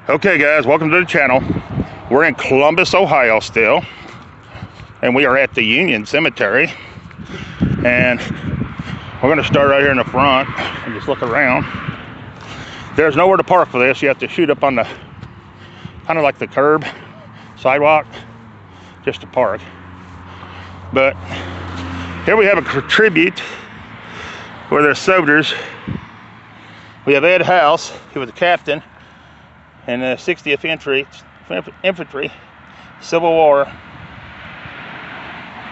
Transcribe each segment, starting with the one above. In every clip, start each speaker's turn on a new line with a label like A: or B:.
A: Okay guys, welcome to the channel. We're in Columbus, Ohio still, and we are at the Union Cemetery, and we're going to start right here in the front and just look around. There's nowhere to park for this. You have to shoot up on the kind of like the curb sidewalk just to park. But here we have a tribute where there's soldiers. We have Ed House. He was a captain in the 60th Infantry, Civil War,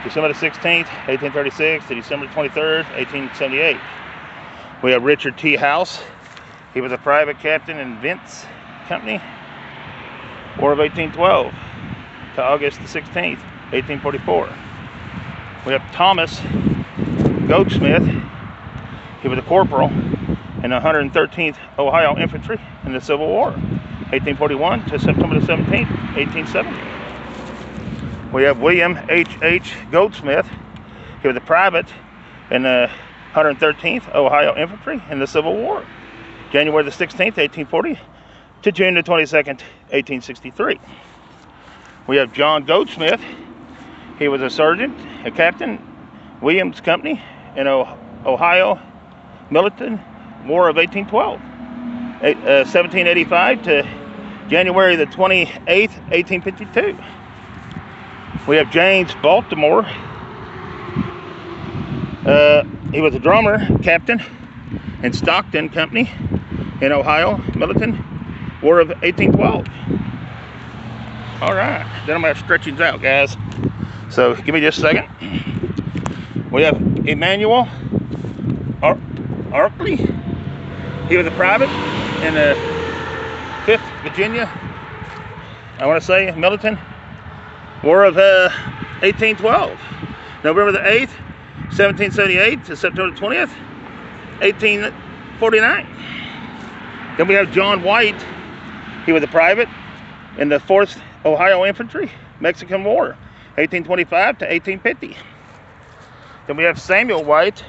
A: December the 16th, 1836 to December 23rd, 1878. We have Richard T. House. He was a private captain in Vince Company, War of 1812 to August the 16th, 1844. We have Thomas Goldsmith. He was a corporal in the 113th Ohio Infantry in the Civil War, 1841 to September the 17th, 1870. We have William H. Goldsmith. He was a private in the 113th Ohio Infantry in the Civil War, January the 16th, 1840 to June the 22nd, 1863. We have John Goldsmith. He was a sergeant, a captain, Williams Company in Ohio Militant War of 1812, 1785 to January the 28th, 1852. We have James Baltimore. He was a drummer, captain in Stockton Company in Ohio Militant War of 1812. All right, then I'm gonna stretch these out, guys. So give me just a second. We have Emmanuel Arkley. He was a private in the 5th Virginia, I want to say, Militant War of 1812, November the 8th, 1778 to September 20th, 1849. Then we have John White. He was a private in the 4th Ohio Infantry, Mexican War, 1825 to 1850. Then we have Samuel White.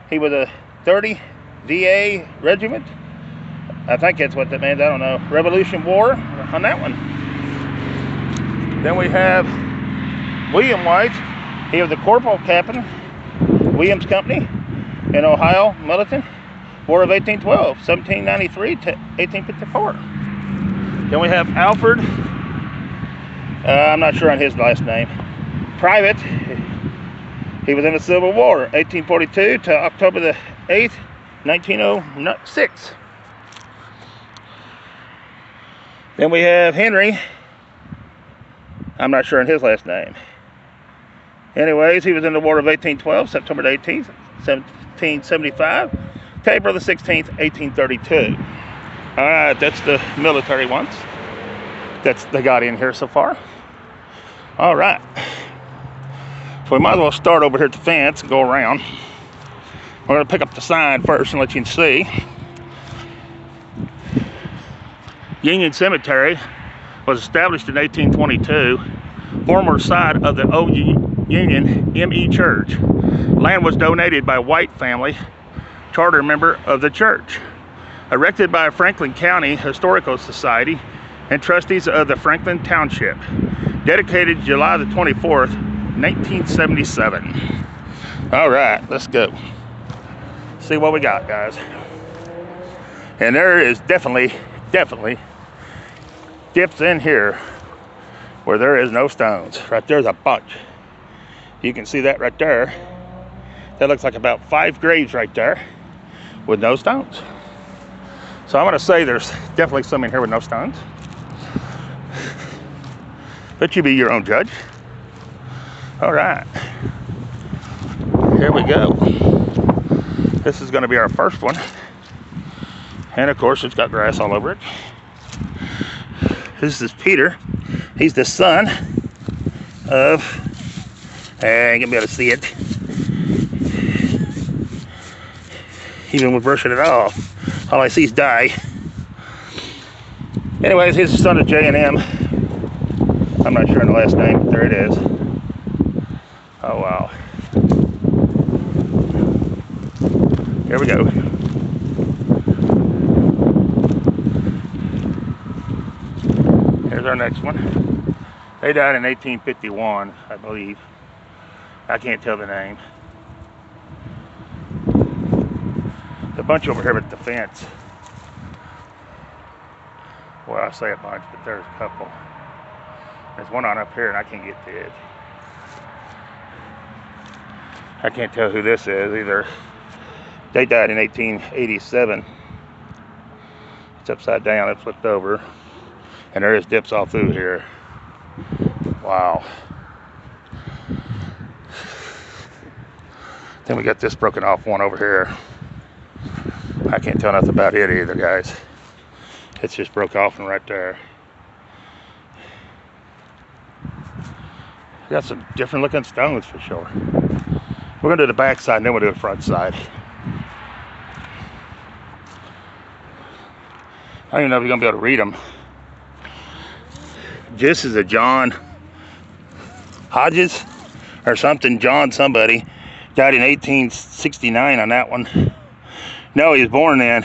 A: He was a 30 VA Regiment. I think that's what that means. I don't know. Revolution War on that one. Then we have William White. He was a corporal captain, Williams Company in Ohio Militant War of 1812, 1793 to 1854. Then we have Alfred. I'm not sure on his last name. Private. He was in the Civil War, 1842 to October the 8th, 1906. Then we have Henry. I'm not sure on his last name. Anyways, he was in the War of 1812, September the 18th, 1775, to April the 16th, 1832. All right, that's the military ones. They got in here so far. All right. So we might as well start over here at the fence and go around. We're going to pick up the sign first and let you see. Union Cemetery was established in 1822, former site of the old Union M.E. Church. Land was donated by White family, charter member of the church. Erected by Franklin County Historical Society and trustees of the Franklin Township. Dedicated July the 24th, 1977. All right, let's go. See what we got, guys. And there is definitely dips in here where there is no stones. Right there's a bunch. You can see that right there. That looks like about 5 graves right there with no stones. So I'm gonna say there's definitely some in here with no stones. Let you be your own judge. All right, here we go. This is gonna be our first one. And of course it's got grass all over it. This is Peter. He's the son of, I ain't gonna be able to see it. Even with brushing it off, all I see is dye. Anyways, he's the son of J&M. I'm not sure on the last name, but there it is. Oh wow. Here we go. Here's our next one. They died in 1851, I believe. I can't tell the name. There's a bunch over here with the fence. Well, I say a bunch, but there's a couple. There's one on up here, and I can't get to it. I can't tell who this is either. They died in 1887. It's upside down, it flipped over. And there is dips all through here. Wow. Then we got this broken off one over here. I can't tell nothing about it either, guys. It's just broke off and right there. Got some different looking stones for sure. We're gonna do the back side and then we'll do the front side. I don't even know if you're gonna be able to read them. This is a John Hodges or something. John somebody. Died in 1869 on that one. No, he was born then.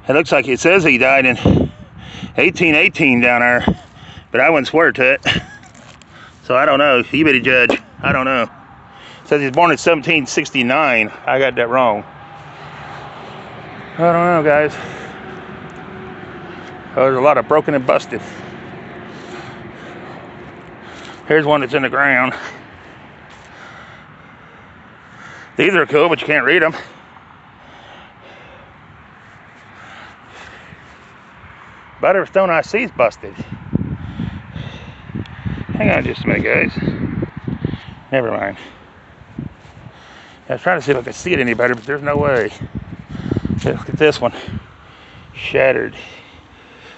A: It looks like it says he died in 1818 down there, but I wouldn't swear to it. So I don't know. You better judge. I don't know. It says he was born in 1769. I got that wrong. I don't know, guys. Oh, there's a lot of broken and busted. Here's one that's in the ground. These are cool, but you can't read them. About every stone I see is busted. Hang on just a minute, guys. Never mind. I was trying to see if I could see it any better, but there's no way. Okay, look at this one. Shattered.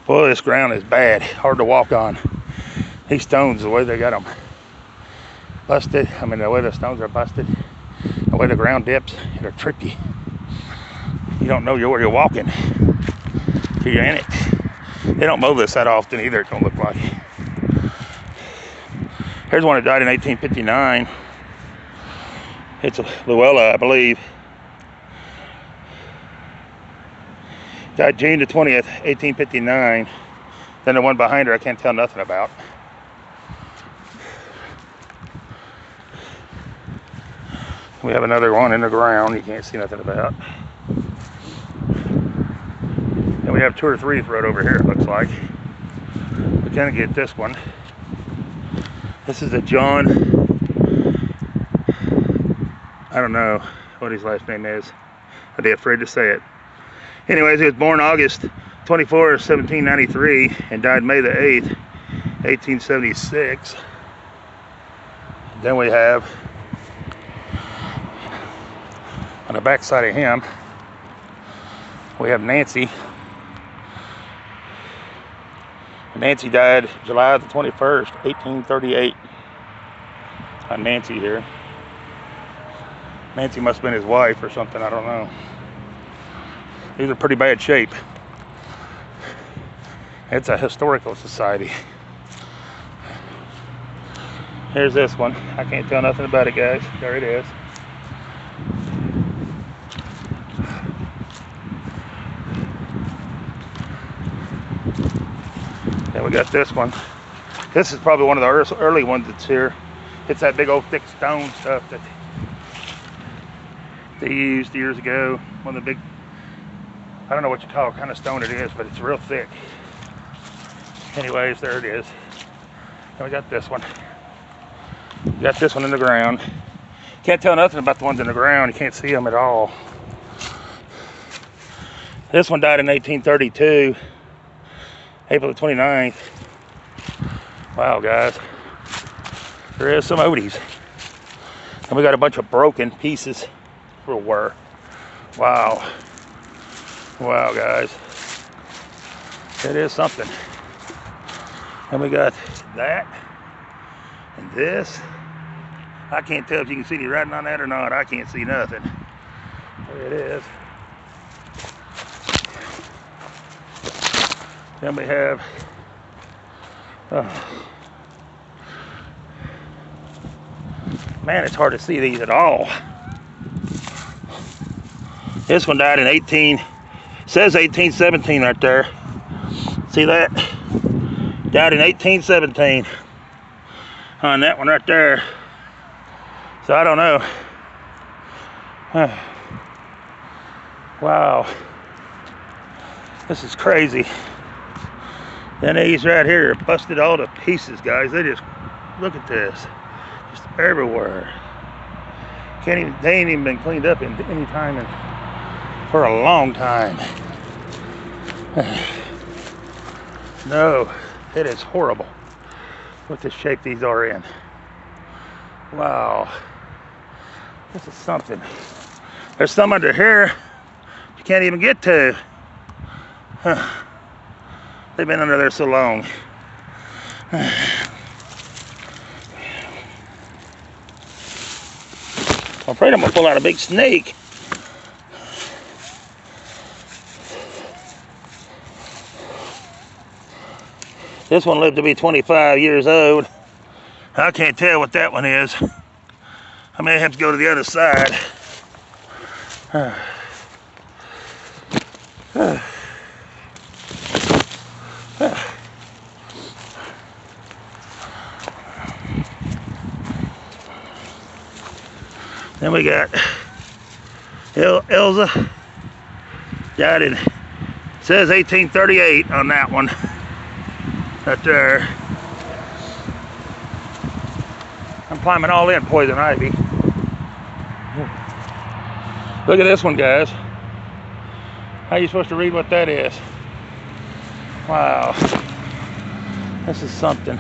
A: Boy, this ground is bad. Hard to walk on. These stones, the way they got them busted. I mean, the way the stones are busted. The way the ground dips, they're tricky. You don't know where you're walking till you're in it. They don't mow this that often either, it don't look like. Here's one that died in 1859. It's a Luella, I believe. Died June the 20th, 1859. Then the one behind her I can't tell nothing about. We have another one in the ground you can't see nothing about. And we have two or three right over here, it looks like. We can't get this one. This is a John, I don't know what his last name is. I'd be afraid to say it. Anyways, he was born August 24, 1793 and died May the 8th, 1876. Then we have, on the back side of him, we have Nancy. Nancy died July the 21st, 1838. On Nancy here. Nancy must have been his wife or something, I don't know. These are pretty bad shape. It's a historical society. Here's this one. I can't tell nothing about it, guys. There it is. Then we got this one. This is probably one of the early ones that's here. It's that big old thick stone stuff that they used years ago. One of the big, I don't know what you call what kind of stone it is, but it's real thick. Anyways, there it is. And we got this one. We got this one in the ground. Can't tell nothing about the ones in the ground. You can't see them at all. This one died in 1832. April the 29th. Wow, guys. There is some oddies. And we got a bunch of broken pieces everywhere. Wow. Wow, guys. It is something. And we got that. And this. I can't tell if you can see me riding on that or not. I can't see nothing. There it is. Then we have man, it's hard to see these at all. This one died in says 1817 right there. See that? Died in 1817 on that one right there. So I don't know. Wow. This is crazy. Then these right here are busted all to pieces, guys. They just, look at this. Just everywhere. They ain't even been cleaned up in any time for a long time. No, it is horrible what the shape these are in. Wow. This is something. There's some under here you can't even get to. They've been under there so long. I'm afraid I'm gonna pull out a big snake. This one lived to be 25 years old. I can't tell what that one is. I may have to go to the other side. Then we got Elza, died in, says 1838 on that one, right there. I'm climbing all in poison ivy. Look at this one, guys. How are you supposed to read what that is? Wow, this is something.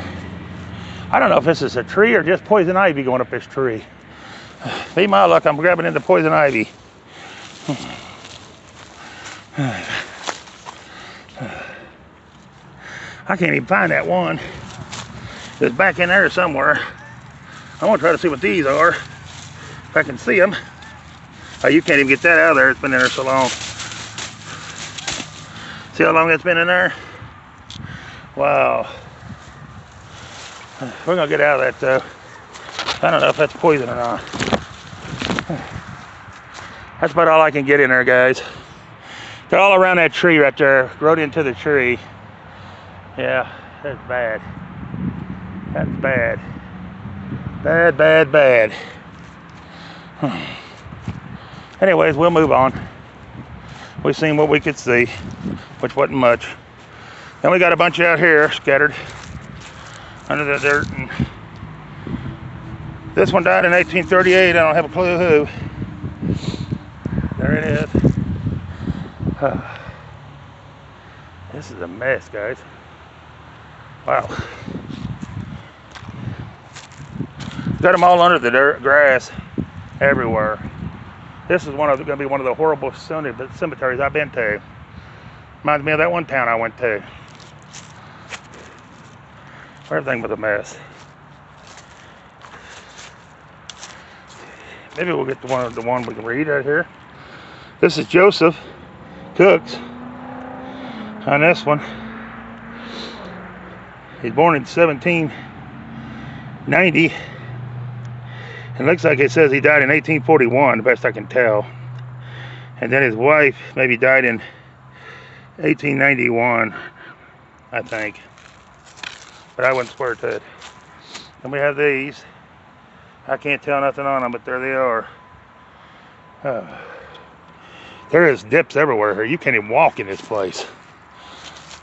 A: I don't know if this is a tree or just poison ivy going up this tree. Be my luck, I'm grabbing into poison ivy. I can't even find that one. It's back in there somewhere. I want to try to see what these are, if I can see them. Oh, you can't even get that out of there. It's been in there so long. See how long it's been in there? Wow. We're gonna get out of that though. I don't know if that's poison or not. That's about all I can get in there, guys. They're all around that tree right there, rode into the tree. Yeah, that's bad. That's bad. Bad, bad, bad. Anyways, we'll move on. We've seen what we could see, which wasn't much. Then we got a bunch out here scattered under the dirt. And this one died in 1838. I don't have a clue who. There it is. This is a mess, guys. Wow. Got them all under the dirt, grass, everywhere. This is going to be one of the horrible cemeteries I've been to. Reminds me of that one town I went to. Everything was a mess. Maybe we'll get to the one we can read right here. This is Joseph Cooks on this one. He's born in 1790. It looks like it says he died in 1841, the best I can tell. And then his wife maybe died in 1891, I think. But I wouldn't swear to it. And we have these. I can't tell nothing on them, but there they are. There is dips everywhere here. You can't even walk in this place.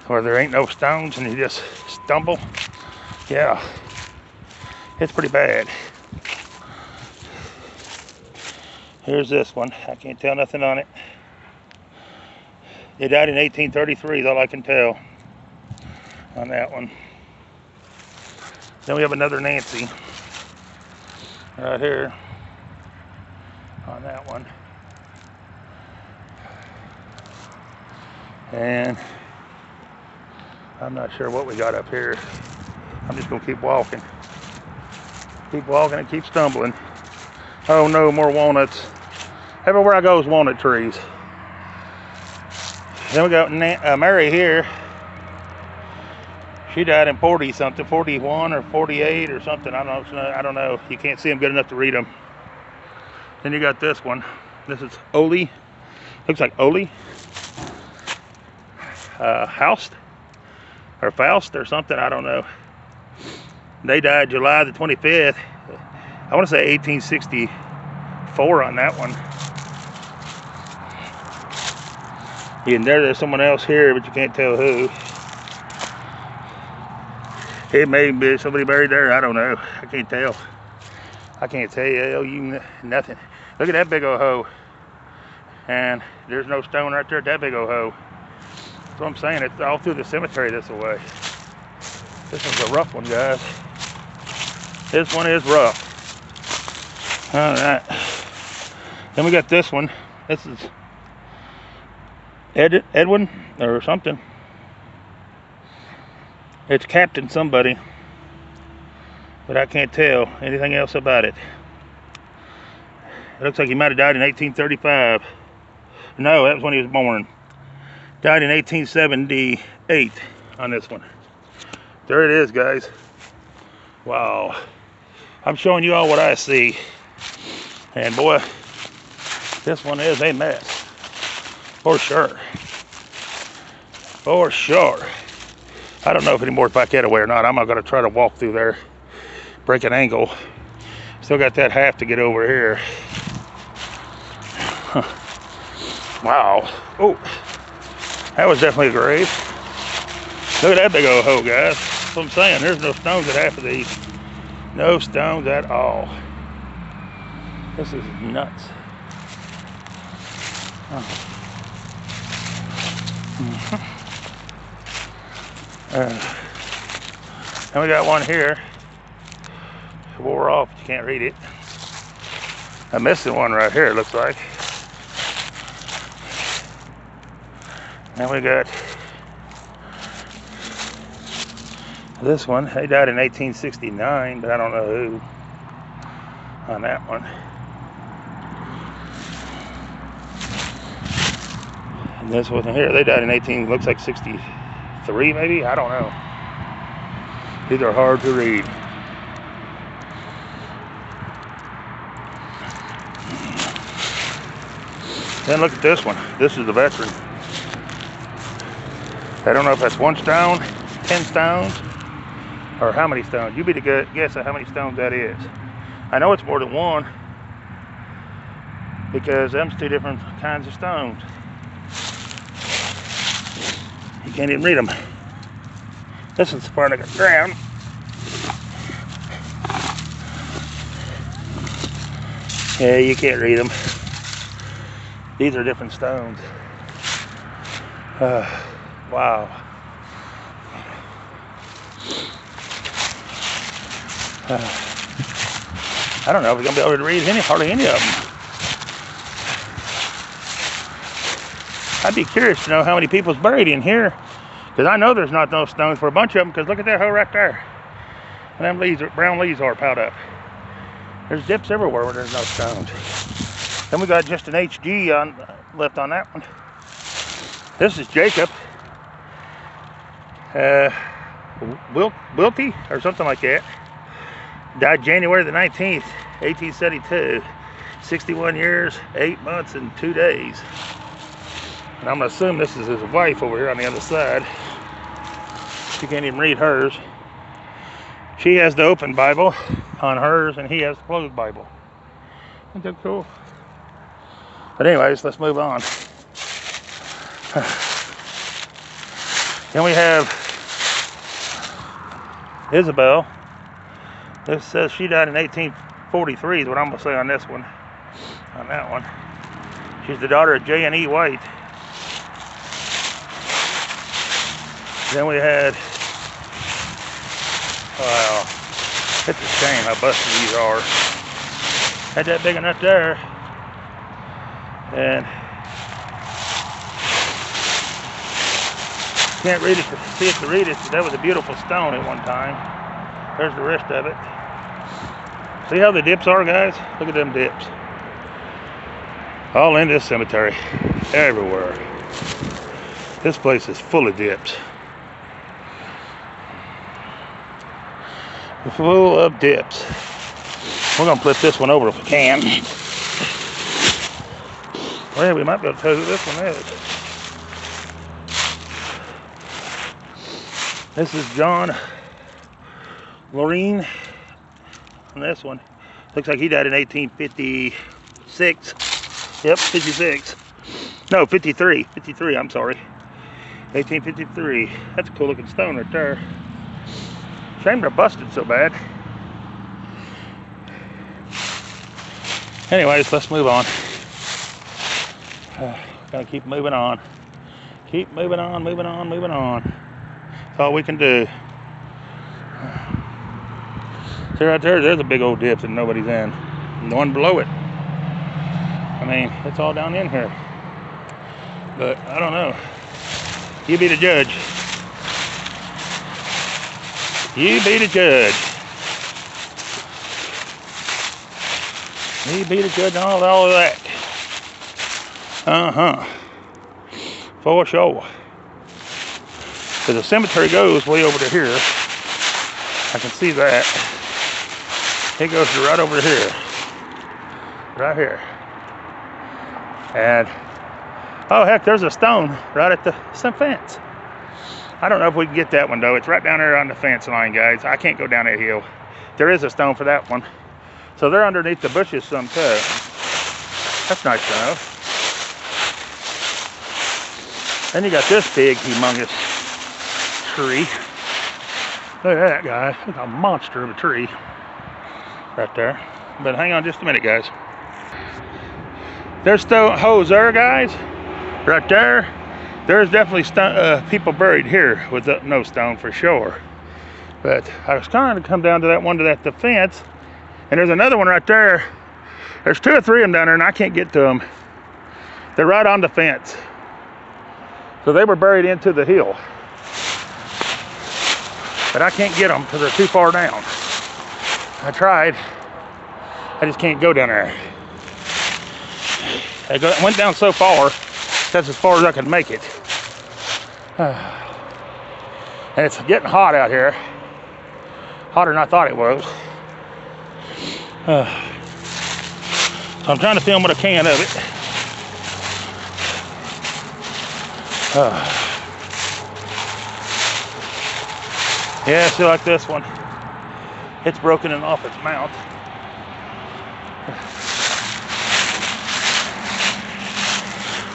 A: Where there ain't no stones and you just stumble. Yeah, it's pretty bad. Here's this one. I can't tell nothing on it. They died in 1833 is all I can tell on that one. Then we have another Nancy right here on that one. And I'm not sure what we got up here. I'm just gonna keep walking. Keep walking and keep stumbling. Oh no, more walnuts. Everywhere I go is walnut trees. Then we got Mary here. She died in 40 something, 41 or 48 or something. I don't know. You can't see them good enough to read them. Then you got this one. This is Ole. Looks like Ole. Housed. or Faust or something, I don't know. They died July the 25th. I want to say 1864 on that one. And there's someone else here, but you can't tell who. It may be somebody buried there, I don't know. I can't tell. I can't tell you nothing. Look at that big old hole. And there's no stone right there at that big old hole. That's what I'm saying. It's all through the cemetery this way. This is a rough one, guys. This one is rough. All right. Then we got this one. This is Edwin or something. It's Captain somebody, but I can't tell anything else about it. It looks like he might have died in 1835. No, that was when he was born. Died in 1878 on this one. There it is, guys. Wow. I'm showing you all what I see. And boy, this one is a mess. For sure. For sure. I don't know if any more back that way or not. I'm not going to try to walk through there. Break an angle. Still got that half to get over here. Huh. Wow. Oh, that was definitely a grave. Look at that big old hole, guys. That's what I'm saying. There's no stones at half of these. No stones at all. This is nuts. Oh. And we got one here. Wore off, you can't read it. I'm missing one right here, it looks like. And we got this one. He died in 1869, but I don't know who on that one. And this one here, they died in looks like 63 maybe? I don't know. These are hard to read. Then look at this one. This is the veteran. I don't know if that's 1 stone, 10 stones, or how many stones. You be the guess at how many stones that is. I know it's more than one because them's 2 different kinds of stones. You can't even read them. This is part of the ground. Yeah, you can't read them. These are different stones. Wow. I don't know if we're gonna be able to read hardly any of them. I'd be curious to know how many people's buried in here, because I know there's not no stones for a bunch of them. Because look at that hole right there, and them leaves, brown leaves are piled up. There's dips everywhere where there's no stones. Then we got just an HG left on that one. This is Jacob. Wilkie or something like that. Died January the 19th, 1872. 61 years, 8 months, and 2 days. And I'm gonna assume this is his wife over here on the other side. She can't even read hers. She has the open Bible on hers, and he has the closed Bible. Isn't that cool? But anyways, let's move on. Then we have Isabel. This says she died in 1843 is what I'm gonna say on this one. On that one. She's the daughter of J.N.E. White. Then we had, wow, it's a shame how busted these are. Had that big enough there. And can't read it to see it to read it. That was a beautiful stone at one time. There's the rest of it. See how the dips are, guys? Look at them dips. All in this cemetery. Everywhere. This place is full of dips. Full of dips. We're gonna flip this one over if we can. Well, we might be able to tell who this one is. This is John Loreen on this one. Looks like he died in 1856. Yep, 56. No, 53. 53, I'm sorry. 1853. That's a cool looking stone right there. Shame they're busted so bad. Anyways, let's move on. Gotta keep moving on. Keep moving on, moving on, moving on. That's all we can do. See right there, there's a big old dip that nobody's in. And the one below it. I mean, it's all down in here. But I don't know. You be the judge. You be the judge. You be the judge on all of that. For sure. Because the cemetery goes way over to here. I can see that. It goes right over here. Right here. And, oh heck, there's a stone right at the fence. I don't know if we can get that one though. It's right down there on the fence line, guys. I can't go down that hill. There is a stone for that one. So they're underneath the bushes some too. That's nice to know. Then you got this big, humongous tree. Look at that guy. It's a monster of a tree right there. But hang on just a minute, guys. There's stone holes there, guys. Right there. There's definitely people buried here with no stone for sure. But I was trying to come down to that one to that fence. And there's another one right there. There's 2 or 3 of them down there and I can't get to them. They're right on the fence. So they were buried into the hill. But I can't get them because they're too far down. I tried. I just can't go down there. I went down so far, that's as far as I could make it. And it's getting hot out here. Hotter than I thought it was. So I'm trying to film what I can of it. Yeah, see, like this one. It's broken and off its mount.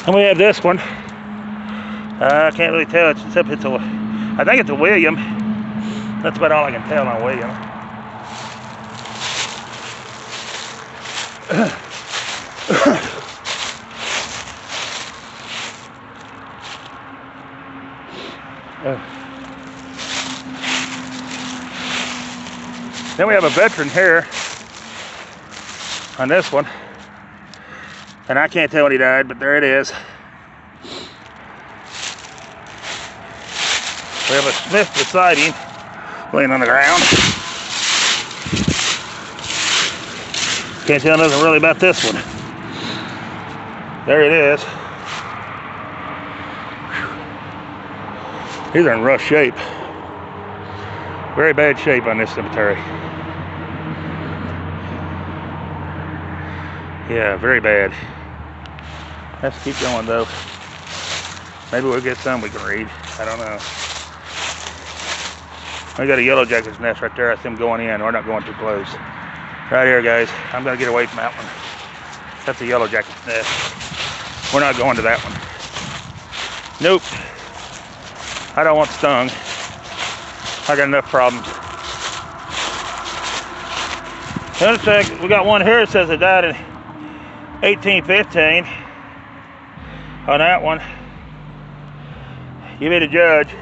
A: And we have this one. I can't really tell, except it's I think it's a William. That's about all I can tell on William. Then we have a veteran here on this one. And I can't tell when he died, but there it is. We have a Smith beside him, laying on the ground. Can't tell nothing really about this one. There it is. These are in rough shape. Very bad shape on this cemetery. Yeah, very bad. Let's keep going though. Maybe we'll get some we can read. I don't know. We got a yellow jacket's nest right there. I see them going in. We're not going too close. Right here, guys. I'm gonna get away from that one. That's a yellow jacket's nest. We're not going to that one. Nope. I don't want stung. I got enough problems. Let's check. We got one here that says it died in 1815. On that one. You be the judge.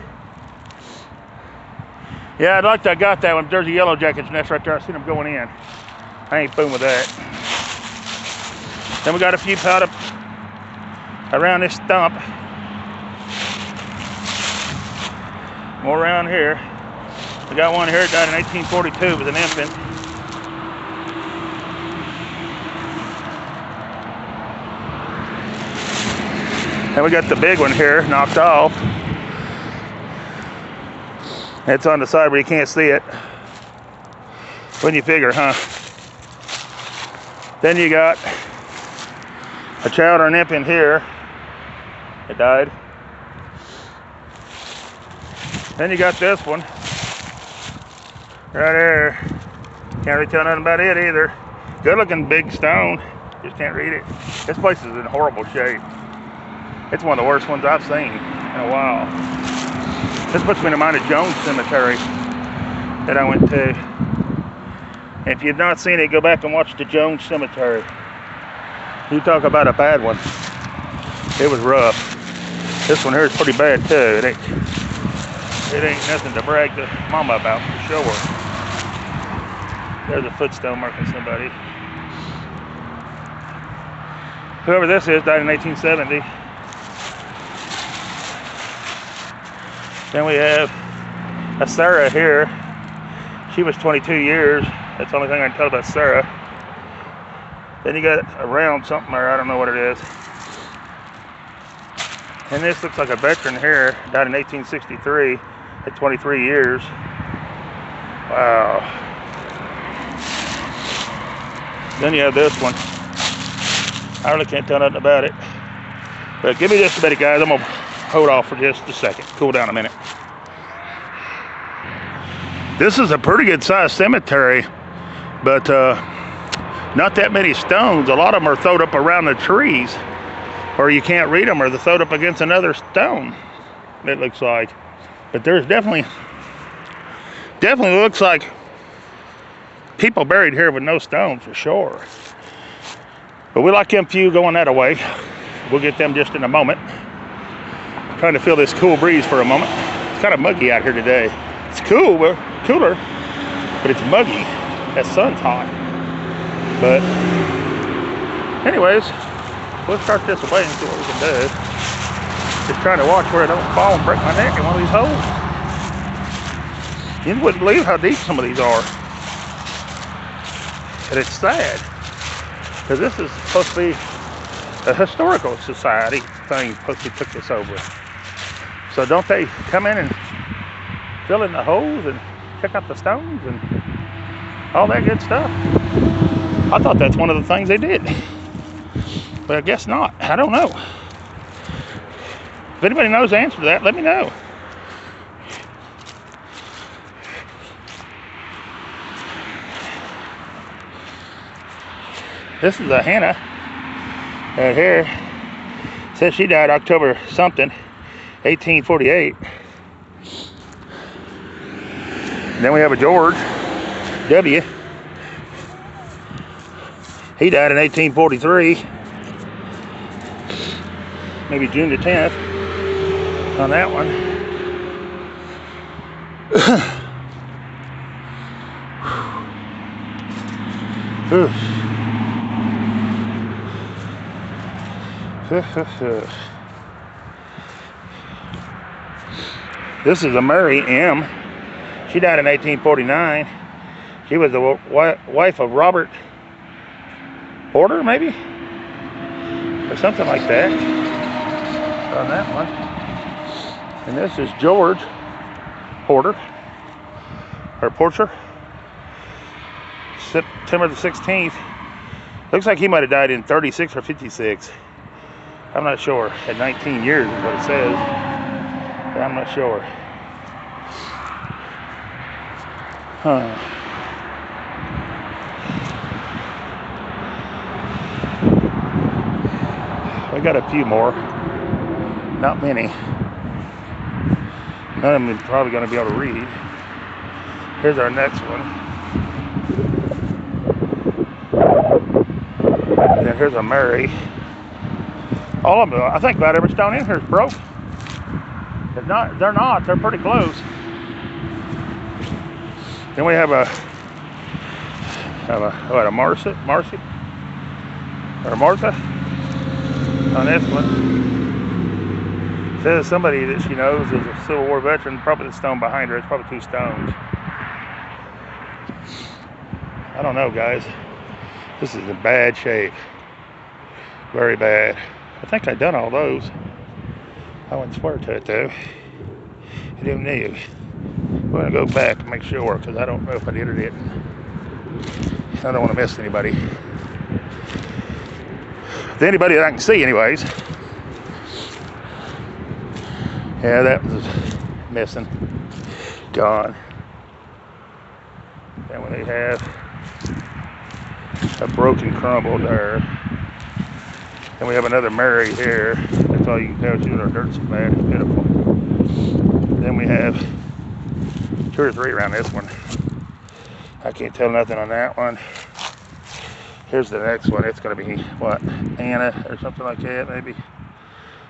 A: Yeah, I'd like to have got that one. There's a yellow jacket's nest right there. I seen them going in. I ain't fooling with that. Then we got a few piled up around this stump. More around here. We got one here that died in 1842 with an infant. And we got the big one here knocked off. It's on the side where you can't see it. When you figure, huh? Then you got a child or an infant here. It died. Then you got this one. Right there. Can't really tell nothing about it either. Good looking big stone. Just can't read it. This place is in horrible shape. It's one of the worst ones I've seen in a while. This puts me in mind of Jones Cemetery that I went to. If you've not seen it, go back and watch the Jones Cemetery. You talk about a bad one. It was rough. This one here is pretty bad too. It ain't nothing to brag to mama about for sure. There's a footstone marking somebody. Whoever this is died in 1870. Then we have a Sarah here. She was 22 years. That's the only thing I can tell about Sarah. Then you got a round something, or I don't know what it is. And this looks like a veteran here. Died in 1863 at 23 years. Wow. Then you have this one. I really can't tell nothing about it. But give me just a minute, guys. I'm going to hold off for just a second. Cool down a minute. This is a pretty good sized cemetery, but not that many stones. A lot of them are thrown up around the trees, or you can't read them, or they're thrown up against another stone, it looks like. But there's definitely looks like people buried here with no stone for sure. But we like them few going that way. We'll get them just in a moment. Trying to feel this cool breeze for a moment. It's kind of muggy out here today. It's cool, but cooler, but it's muggy. That sun's hot. But anyways, we'll start this away and see what we can do. Just trying to watch where I don't fall and break my neck in one of these holes. You wouldn't believe how deep some of these are. And it's sad, because this is supposed to be a historical society thing, supposed to took this over. So don't they come in and fill in the holes and check out the stones and all that good stuff? I thought that's one of the things they did, but I guess not. I don't know. If anybody knows the answer to that, let me know. This is a Hannah right here. Says she died October something, 1848. Then we have a George W. He died in 1843. Maybe June the 10th on that one. This is a Mary M. She died in 1849. She was the wife of Robert Porter, maybe? Or something like that. On that one. And this is George Porter. Or Porcher. September the 16th. Looks like he might have died in 36 or 56. I'm not sure. At 19 years is what it says. But I'm not sure. Huh. We got a few more. Not many. None of them are probably going to be able to read. Here's our next one. And then here's a Mary. All of them, I think about every stone in here is broke. If not, they're not. They're pretty close. Then we have a Marcy or Martha on this one. Says somebody that she knows is a Civil War veteran. Probably the stone behind her. It's probably two stones. I don't know, guys. This is in bad shape. Very bad. I think I've done all those. I wouldn't swear to it though. I didn't know. I'm going to go back and make sure, because I don't know if I did or didn't. I don't want to miss anybody. Anybody that I can see anyways. Yeah, that was missing. gone. Then we have a broken crumble there. Then we have another Mary here. That's all you can tell. Our dirt's so bad, it's pitiful. Then we have 2 or 3 around this one. I can't tell nothing on that one. Here's the next one. It's gonna be what, Anna or something like that, maybe.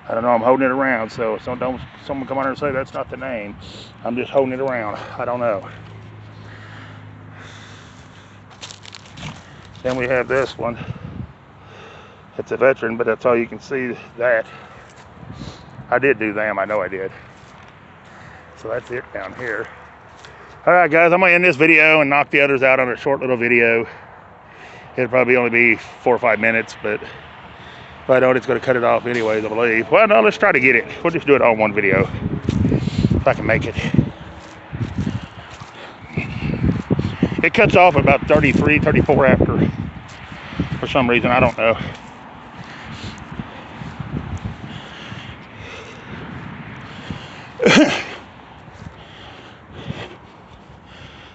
A: I don't know. I'm holding it around, so don't someone come on and say that's not the name. I'm just holding it around. I don't know. Then we have this one. It's a veteran, but that's all you can see. That I did do them. I know I did. So that's it down here. All right, guys. I'm gonna end this video and knock the others out on a short little video. It'll probably only be 4 or 5 minutes, but if I don't, it's going to cut it off anyways, I believe. Well, no, let's try to get it. We'll just do it all in one video, if I can make it. It cuts off about 33, 34 after, for some reason, I don't know.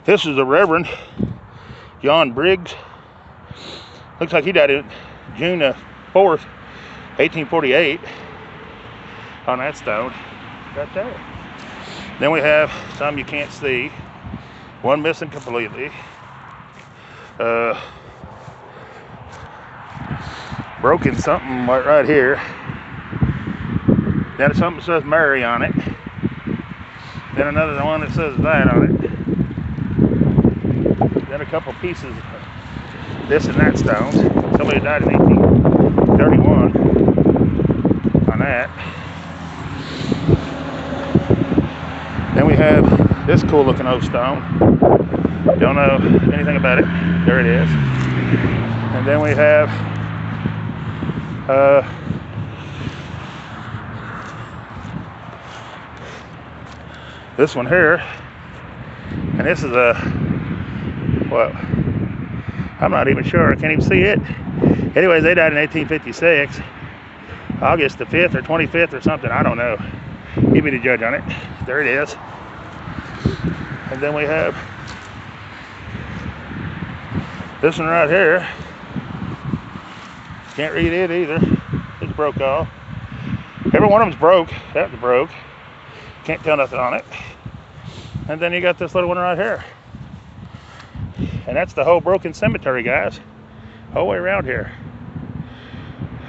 A: This is the Reverend John Briggs. Looks like he died in June 4th, 1848 on that stone right there. Then we have some you can't see. One missing completely. Broken something right here. Then something says Mary on it. Then another one that says that on it. Then a couple pieces of this and that stones. Somebody died in 1831 on that. Then we have this cool looking old stone. Don't know anything about it. There it is. And then we have this one here. And this is a, what? I'm not even sure. I can't even see it. Anyways, they died in 1856. August the 5th or 25th or something. I don't know. You be the judge on it. There it is. And then we have this one right here. Can't read it either. It's broke off. Every one of them's broke. That was broke. Can't tell nothing on it. And then you got this little one right here. And that's the whole broken cemetery, guys. Whole way around here.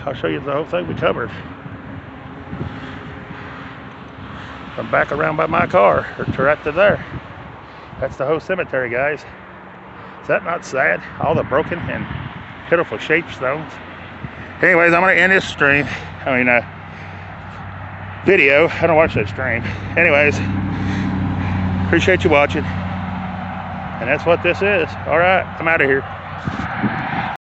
A: I'll show you the whole thing we covered. From back around by my car, or right to there. That's the whole cemetery, guys. Is that not sad? All the broken and pitiful shaped stones. Anyways, I'm going to end this stream. Video. I don't watch that stream. Anyways, appreciate you watching. And that's what this is. All right, I'm out of here.